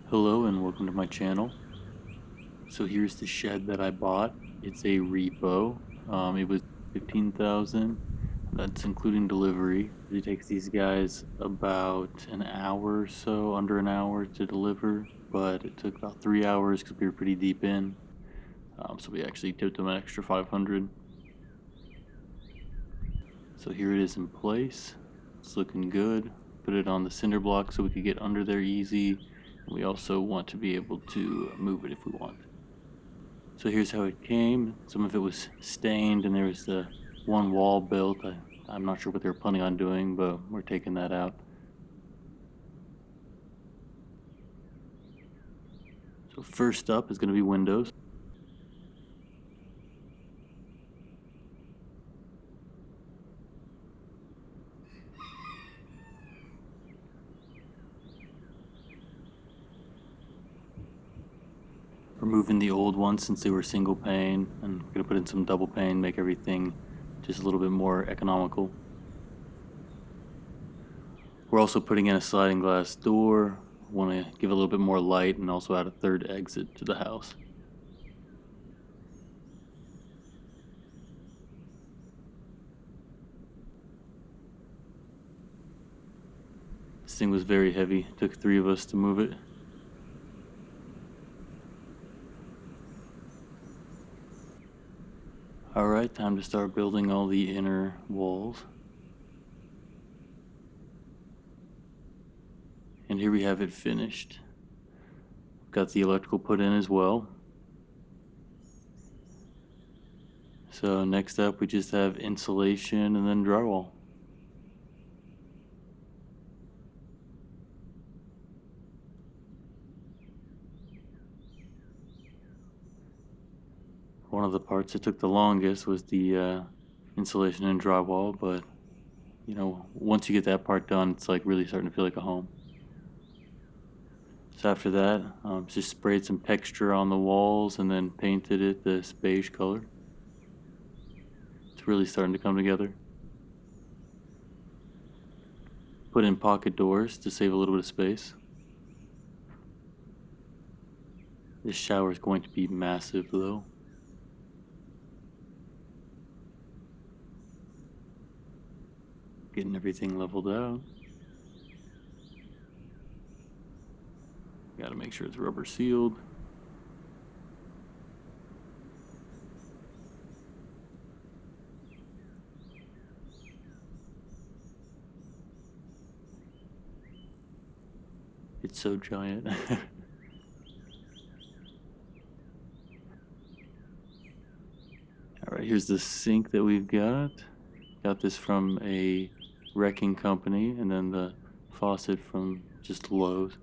Hello and welcome to my channel. So here's the shed that I bought. It's a repo. It was 15,000. That's including delivery. It takes these guys about an hour or so, under an hour to deliver, but it took about 3 hours because we were pretty deep in. So we actually tipped them an extra 500. So here it is in place. It's looking good. Put it on the cinder block so we could get under there easy. We also want to be able to move it if we want. So here's how it came. Some of it was stained and there was the one wall built. I'm not sure what they were planning on doing, but we're taking that out. So first up is going to be windows. Removing the old ones since they were single pane, and we're going to put in some double pane, make everything just a little bit more economical. We're also putting in a sliding glass door. Want to give a little bit more light and also add a third exit to the house. This thing was very heavy. It took 3 of us to move it. Alright, time to start building all the inner walls. And here we have it finished. Got the electrical put in as well. So next up we just have insulation and then drywall. One of the parts that took the longest was the insulation and drywall, but you know, once you get that part done, it's like really starting to feel like a home. So after that, just sprayed some texture on the walls and then painted it this beige color. It's really starting to come together. Put in pocket doors to save a little bit of space. This shower is going to be massive though. Getting everything leveled out. Gotta make sure it's rubber sealed. It's so giant. Alright, here's the sink that we've got. Got this from a wrecking company, and then the faucet from just Lowe's.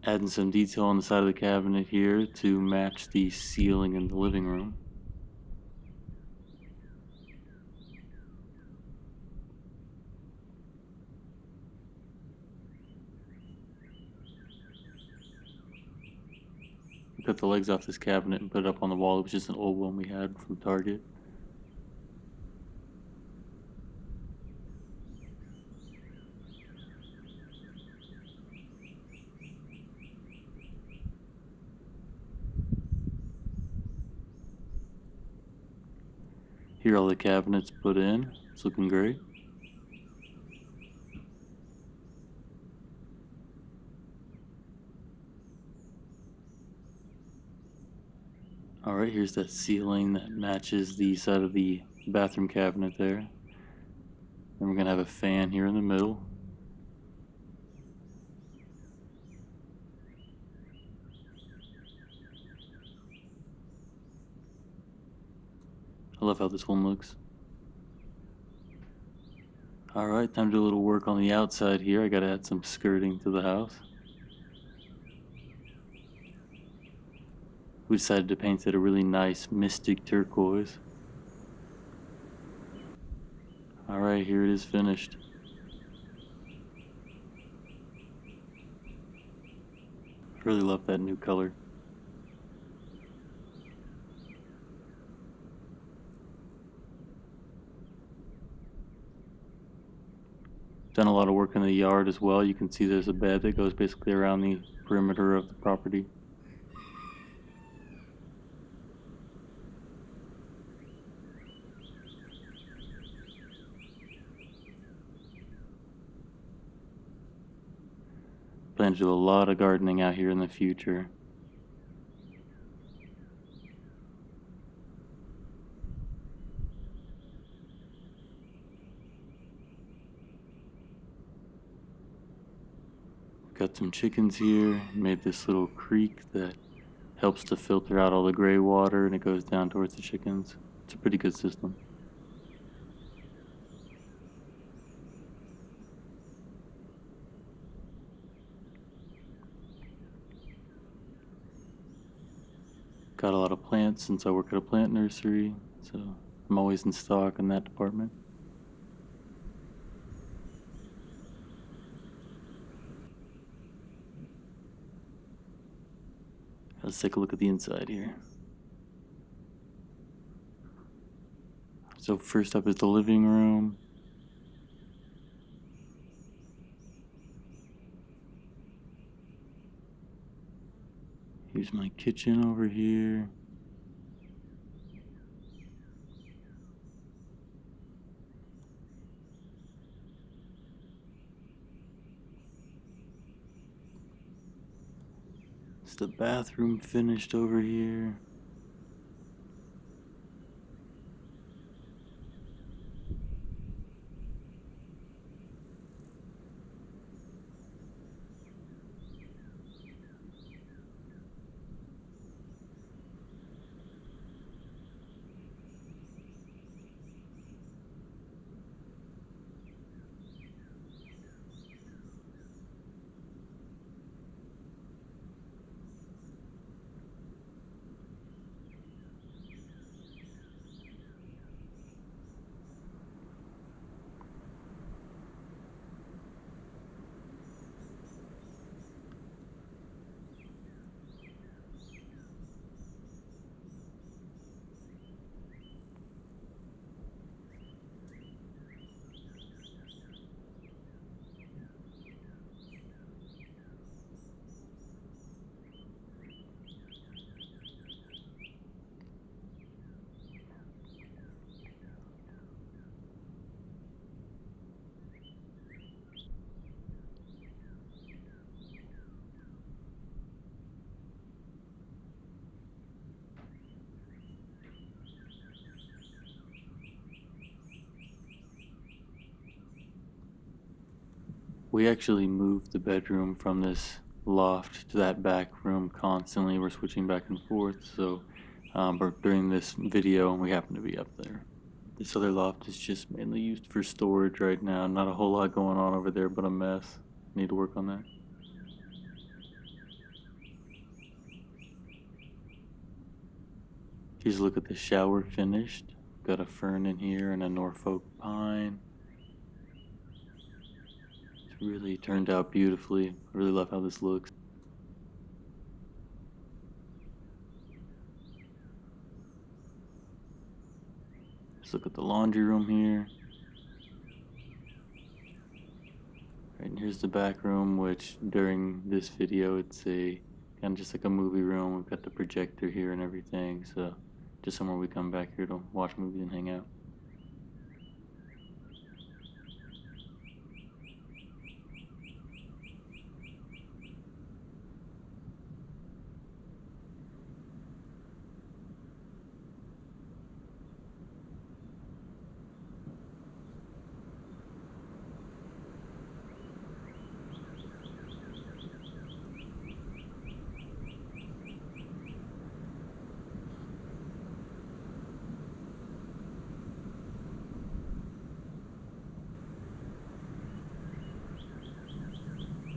Adding some detail on the side of the cabinet here to match the ceiling in the living room. Cut the legs off this cabinet and put it up on the wall. It was just an old one we had from Target. Here are all the cabinets put in. It's looking great. Alright, here's that ceiling that matches the side of the bathroom cabinet there. Then we're going to have a fan here in the middle. I love how this one looks. Alright, time to do a little work on the outside here. I gotta add some skirting to the house. We decided to paint it a really nice mystic turquoise. Alright, here it is finished. I really love that new color. Done a lot of work in the yard as well. You can see there's a bed that goes basically around the perimeter of the property. Plan to do a lot of gardening out here in the future. Got some chickens here. Made this little creek that helps to filter out all the gray water, and it goes down towards the chickens. It's a pretty good system. Got a lot of plants since I work at a plant nursery, so I'm always in stock in that department. Let's take a look at the inside here. So first up is the living room. Here's my kitchen over here. It's the bathroom finished over here. We actually moved the bedroom from this loft to that back room constantly. We're switching back and forth, so but during this video we happen to be up there. This other loft is just mainly used for storage right now. Not a whole lot going on over there, but a mess. Need to work on that. Here's a look at the shower finished. Got a fern in here and a Norfolk pine. It's really turned out beautifully. I really love how this looks. Let's look at the laundry room here. Right, and here's the back room, which during this video it's a kind of just like a movie room. We've got the projector here and everything, so just somewhere we come back here to watch movies and hang out.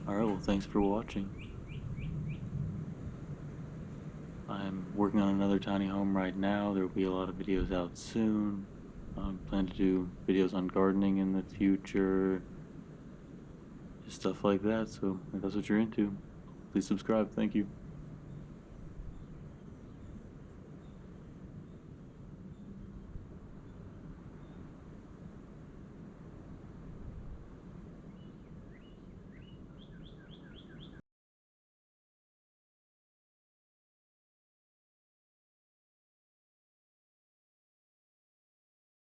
Alright, well, thanks for watching. I'm working on another tiny home right now. There will be a lot of videos out soon. I plan to do videos on gardening in the future. Just stuff like that, so if that's what you're into, please subscribe. Thank you.